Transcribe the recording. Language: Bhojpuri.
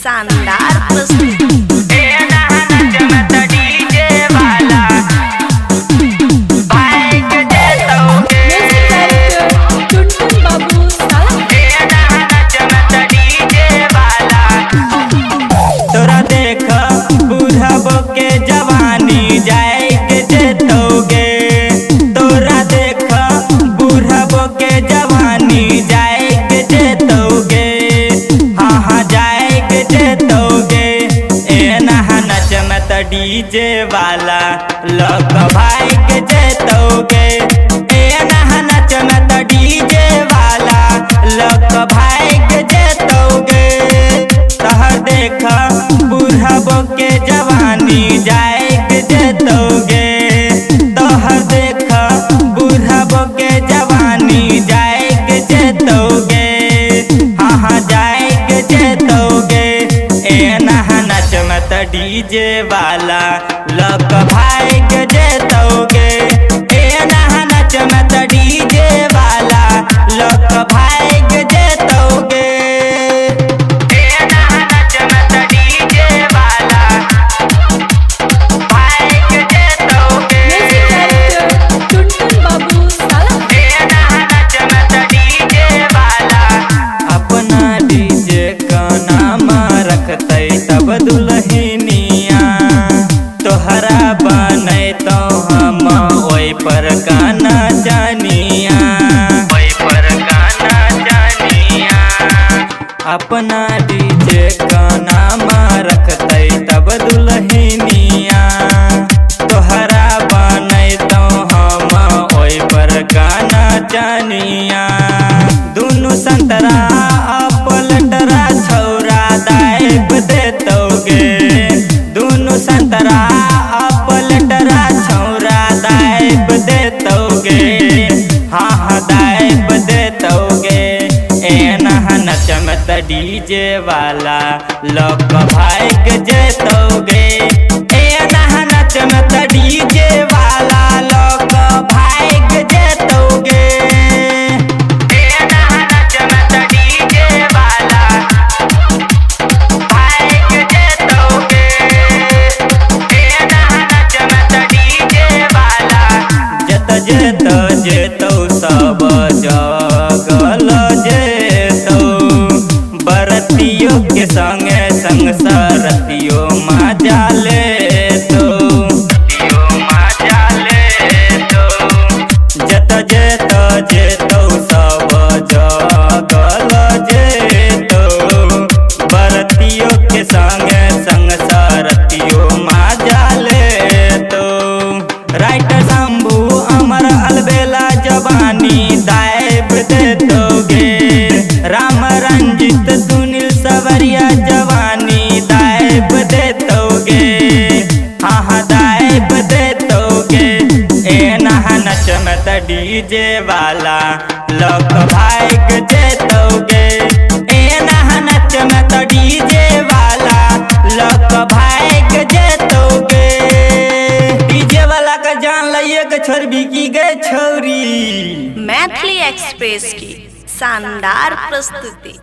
शानदार प्रस्तुति। तोरा देख बुढ़बो के जवानी जाए के जेतोगे। तोरा देख बुढ़बो के जवानी जाए के जेतोगे। हाँ हाँ जाए के जेतोगे। ए नहा नच में त डीजे वाला लोग भाई के जेतोगे। ए नहा नच में त डीजे वाला लोग भाई के जेतोगे। तहर देख बुढ़बो के जवानी जाए के जेतोगे। तोहर देख बुढ़बो के जवानी जाए के जेतोगे। हाँ हाँ जाए के जेतोगे। ए नहा नच में त डीजे वाला लोग भाई के जेतोगे। ए नहा नच में त डीजे वाला लोग भाई के जेतोगे। तब दुल्हनिया तोहरा बने तो हम ओई पर गाना जानिया। ओई पर गाना जानिया। अपना डीजे का नाम रखते तब दुल्हनिया तोहरा बने तो हम ओई पर गाना जानिया। दुनु संतरा पलटरा छौरा दाइब देतोगे। दुनु संतरा पलटरा छौरा दाइब देतोगे। हाँ हाँ दाइब देतोगे। ए नहा नच में त डीजे वाला लोग भाई के जेतोगे। ए नहा नच में त डीजे वाला लोग भाई के जेतोगे। जेतो सब जगल जेतो बरतियों के संगे संग सरतियों मजा लेतो। जेतो सब जगल जेतो बरतियों के संगे संग सरतियों मजा लेतो। राइटर शंभू अमर अलबेला जवानी दाइब देतोगे। राम रंजित सुनील सवरिया जवानी दाइब देतोगे। हाँ हाँ दाइब देतोगे। ए नहा नच में त डीजे वाला लोग भाई के जेतोगे। ए नहा नच में त डीजे वाला लोग भाई के जेतोगे। डीजे वाला का जान लिये के छोरबी की गए छोरी। मैथिली एक्सप्रेस की शानदार प्रस्तुति।